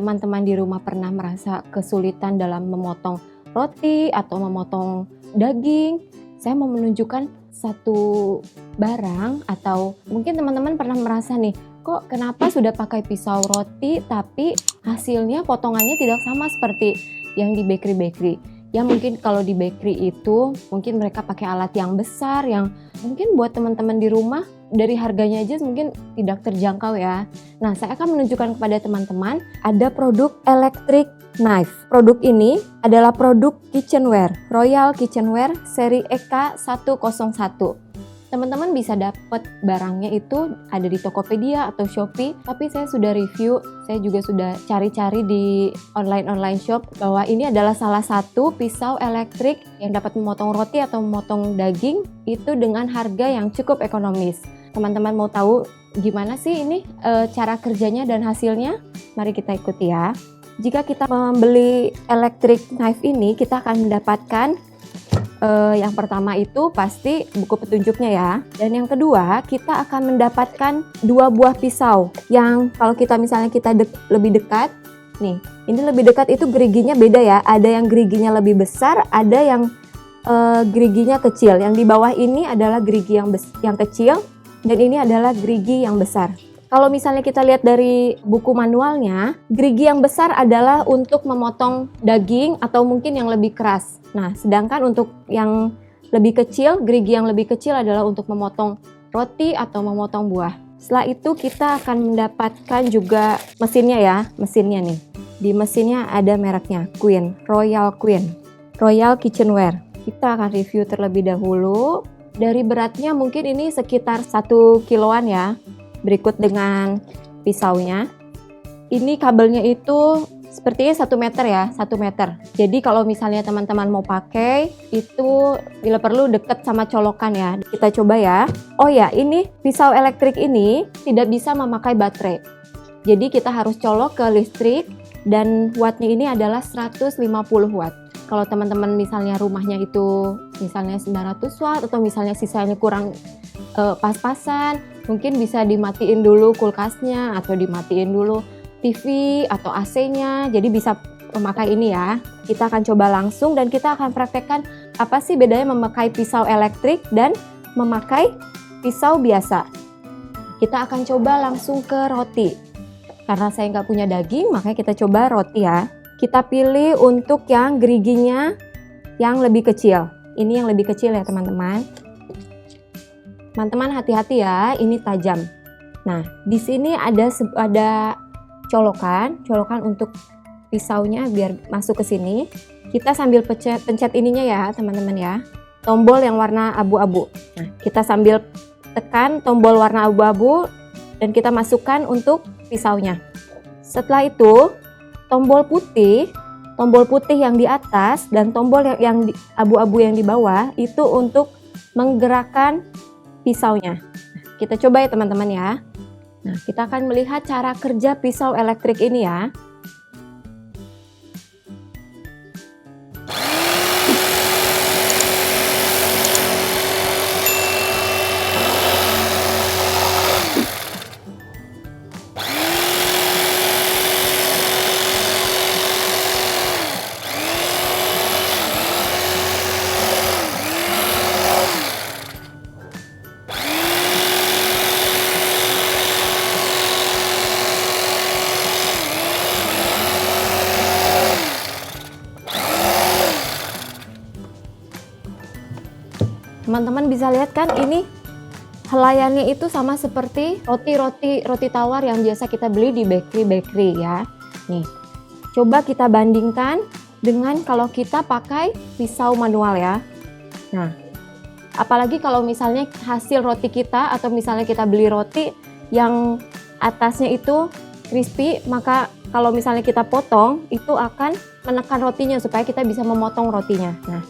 teman-teman di rumah pernah merasa kesulitan dalam memotong roti atau memotong daging, saya mau menunjukkan satu barang atau mungkin teman-teman pernah merasa nih, kok kenapa sudah pakai pisau roti tapi hasilnya potongannya tidak sama seperti yang di bakery-bakery. Ya mungkin kalau di bakery itu mungkin mereka pakai alat yang besar yang mungkin buat teman-teman di rumah dari harganya aja mungkin tidak terjangkau ya. Nah, saya akan menunjukkan kepada teman-teman ada produk electric knife. Produk ini adalah produk kitchenware, Royal Kitchenware seri EK101. Teman-teman bisa dapat barangnya itu ada di Tokopedia atau Shopee, tapi saya sudah review, saya juga sudah cari-cari di online shop bahwa ini adalah salah satu pisau elektrik yang dapat memotong roti atau memotong daging itu dengan harga yang cukup ekonomis. Teman-teman mau tahu gimana sih ini cara kerjanya dan hasilnya? Mari kita ikuti ya. Jika kita membeli electric knife ini, kita akan mendapatkan yang pertama itu pasti buku petunjuknya ya. Dan yang kedua, kita akan mendapatkan 2 buah pisau yang kalau kita misalnya kita lebih dekat, nih, ini lebih dekat itu geriginya beda ya. Ada yang geriginya lebih besar, ada yang geriginya kecil. Yang di bawah ini adalah gerigi yang kecil dan ini adalah gerigi yang besar. Kalau misalnya kita lihat dari buku manualnya, gerigi yang besar adalah untuk memotong daging atau mungkin yang lebih keras. Nah, sedangkan untuk yang lebih kecil, gerigi yang lebih kecil adalah untuk memotong roti atau memotong buah. Setelah itu kita akan mendapatkan juga mesinnya ya, mesinnya nih. Di mesinnya ada mereknya, Royal Kitchenware. Kita akan review terlebih dahulu. Dari beratnya mungkin ini sekitar 1 kiloan ya. Berikut dengan pisaunya. Ini kabelnya itu sepertinya 1 meter ya, 1 meter. Jadi kalau misalnya teman-teman mau pakai, itu bila perlu dekat sama colokan ya. Kita coba ya. Oh ya, ini pisau elektrik ini tidak bisa memakai baterai. Jadi kita harus colok ke listrik dan wattnya ini adalah 150 watt. Kalau teman-teman misalnya rumahnya itu misalnya 900 watt atau misalnya sisanya kurang pas-pasan, mungkin bisa dimatiin dulu kulkasnya atau dimatiin dulu TV atau AC-nya, jadi bisa memakai ini ya. Kita akan coba langsung dan kita akan praktekkan apa sih bedanya memakai pisau elektrik dan memakai pisau biasa. Kita akan coba langsung ke roti. Karena saya nggak punya daging, makanya kita coba roti ya. Kita pilih untuk yang geriginya yang lebih kecil. Ini yang lebih kecil ya teman-teman. Teman-teman hati-hati ya, ini tajam. Nah, di sini ada colokan untuk pisaunya biar masuk ke sini. Kita sambil pencet ininya ya, teman-teman ya. Tombol yang warna abu-abu. Nah, kita sambil tekan tombol warna abu-abu dan kita masukkan untuk pisaunya. Setelah itu, tombol putih yang di atas dan tombol yang abu-abu yang di bawah itu untuk menggerakkan pisaunya. Kita coba ya teman-teman ya. Nah, kita akan melihat cara kerja pisau elektrik ini ya. Teman-teman bisa lihat kan ini helaiannya itu sama seperti roti tawar yang biasa kita beli di bakery ya. Nih, coba kita bandingkan dengan kalau kita pakai pisau manual ya. Nah, apalagi kalau misalnya hasil roti kita atau misalnya kita beli roti yang atasnya itu crispy, maka kalau misalnya kita potong itu akan menekan rotinya supaya kita bisa memotong rotinya. Nah.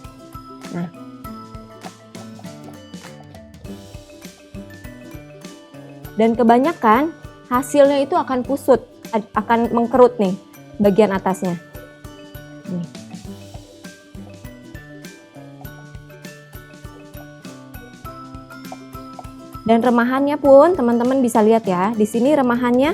Dan kebanyakan hasilnya itu akan kusut, akan mengkerut nih bagian atasnya. Nih. Dan remahannya pun teman-teman bisa lihat ya, di sini remahannya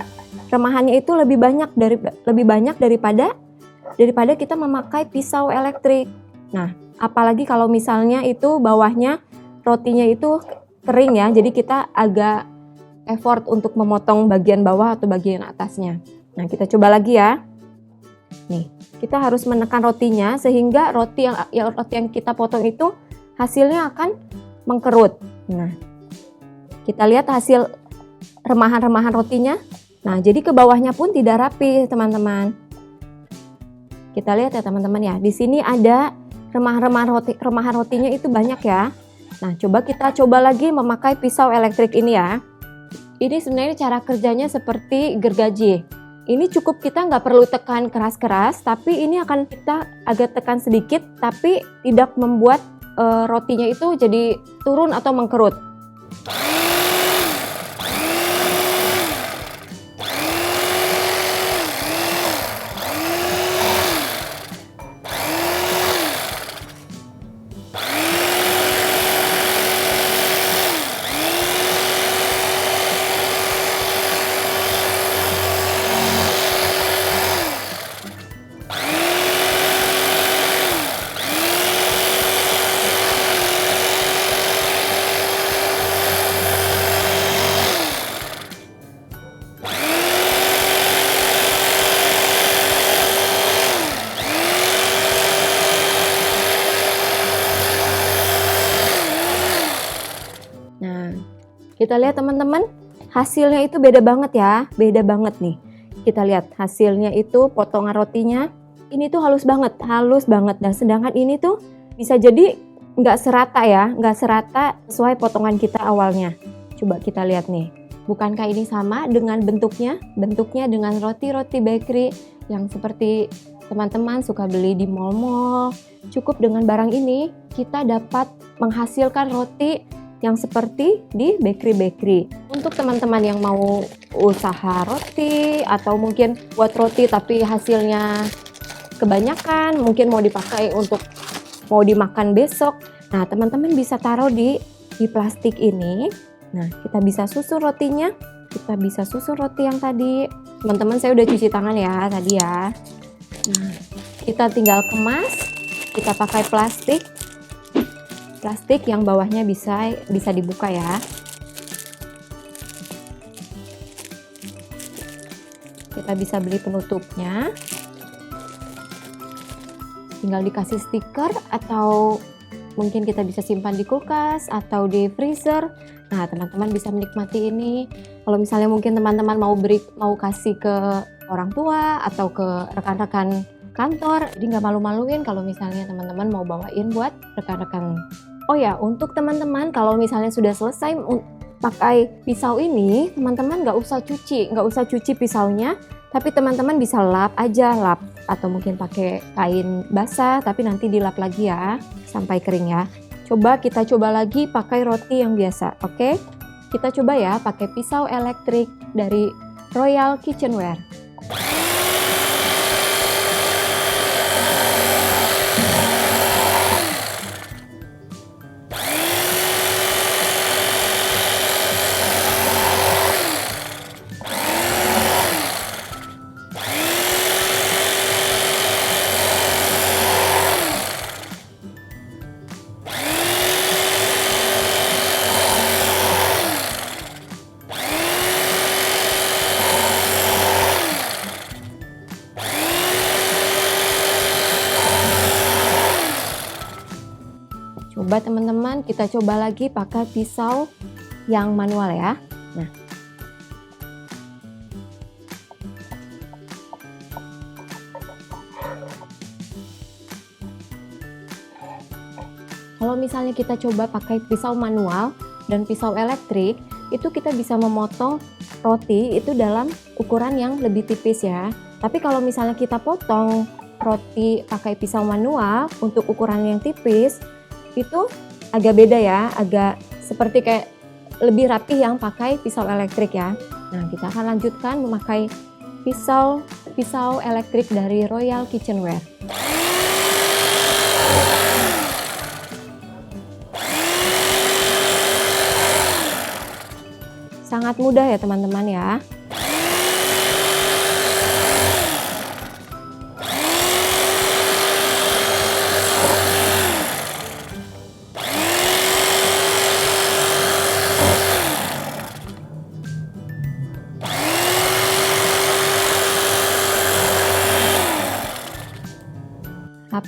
remahannya itu lebih banyak daripada kita memakai pisau elektrik. Nah, apalagi kalau misalnya itu bawahnya rotinya itu kering ya, jadi kita agak effort untuk memotong bagian bawah atau bagian atasnya. Nah, kita coba lagi ya. Nih, kita harus menekan rotinya sehingga roti yang kita potong itu hasilnya akan mengkerut. Nah, kita lihat hasil remahan-remahan rotinya. Nah, jadi ke bawahnya pun tidak rapi, teman-teman. Kita lihat ya, teman-teman ya. Di sini ada remahan rotinya itu banyak ya. Nah, kita coba lagi memakai pisau elektrik ini ya. Ini sebenarnya cara kerjanya seperti gergaji. Ini cukup, kita nggak perlu tekan keras-keras, tapi ini akan kita agak tekan sedikit, tapi tidak membuat rotinya itu jadi turun atau mengkerut. Kita lihat teman-teman, hasilnya itu beda banget ya, beda banget nih. Kita lihat hasilnya itu potongan rotinya, ini tuh halus banget. Dan sedangkan ini tuh bisa jadi nggak serata ya, nggak serata sesuai potongan kita awalnya. Coba kita lihat nih, bukankah ini sama dengan bentuknya dengan roti-roti bakery yang seperti teman-teman suka beli di mall-mall. Cukup dengan barang ini, kita dapat menghasilkan roti yang seperti di bakery. Untuk teman-teman yang mau usaha roti atau mungkin buat roti tapi hasilnya kebanyakan, mungkin mau dimakan besok. Nah, teman-teman bisa taruh di plastik ini. Nah, kita bisa susun rotinya. Kita bisa susun roti yang tadi. Teman-teman, saya udah cuci tangan ya tadi ya. Nah, kita tinggal kemas. Kita pakai plastik yang bawahnya bisa dibuka ya. Kita bisa beli penutupnya. Tinggal dikasih stiker atau mungkin kita bisa simpan di kulkas atau di freezer. Nah, teman-teman bisa menikmati ini. Kalau misalnya mungkin teman-teman mau kasih ke orang tua atau ke rekan-rekan kantor, jadi nggak malu-maluin kalau misalnya teman-teman mau bawain buat rekan-rekan. Oh ya, untuk teman-teman kalau misalnya sudah selesai pakai pisau ini, teman-teman nggak usah cuci pisaunya, tapi teman-teman bisa lap atau mungkin pakai kain basah, tapi nanti dilap lagi ya sampai kering ya. Kita coba lagi pakai roti yang biasa, oke? Kita coba ya pakai pisau elektrik dari Royal Kitchenware. Coba teman-teman, kita coba lagi pakai pisau yang manual ya. Nah, kalau misalnya kita coba pakai pisau manual dan pisau elektrik, itu kita bisa memotong roti itu dalam ukuran yang lebih tipis ya. Tapi kalau misalnya kita potong roti pakai pisau manual untuk ukuran yang tipis, itu agak beda ya, agak seperti kayak lebih rapi yang pakai pisau elektrik ya. Nah, kita akan lanjutkan memakai pisau elektrik dari Royal Kitchenware. Sangat mudah ya teman-teman ya.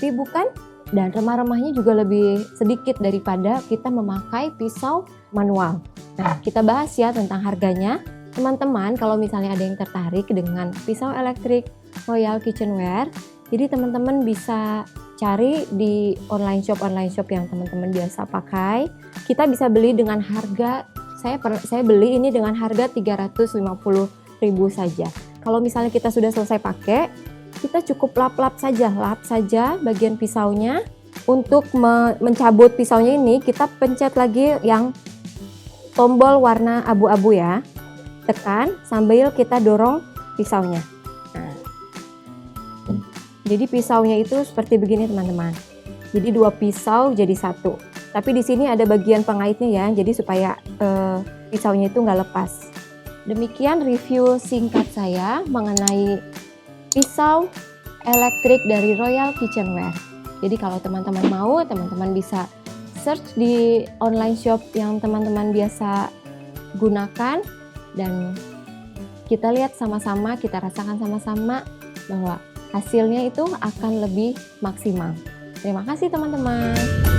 rapi bukan? Dan remah-remahnya juga lebih sedikit daripada kita memakai pisau manual. Nah, kita bahas ya tentang harganya. Teman-teman, kalau misalnya ada yang tertarik dengan pisau elektrik Royal Kitchenware, jadi teman-teman bisa cari di online shop yang teman-teman biasa pakai. Kita bisa beli dengan harga, saya beli ini dengan harga 350.000 saja. Kalau misalnya kita sudah selesai pakai, kita cukup lap saja bagian pisaunya. Untuk mencabut pisaunya ini, kita pencet lagi yang tombol warna abu-abu ya. Tekan sambil kita dorong pisaunya. Nah, jadi pisaunya itu seperti begini teman-teman. Jadi 2 pisau jadi 1. Tapi di sini ada bagian pengaitnya ya, jadi supaya pisaunya itu nggak lepas. Demikian review singkat saya mengenai pisau elektrik dari Royal Kitchenware. Jadi kalau teman-teman mau, teman-teman bisa search di online shop yang teman-teman biasa gunakan, dan kita lihat sama-sama, kita rasakan sama-sama bahwa hasilnya itu akan lebih maksimal. Terima kasih teman-teman.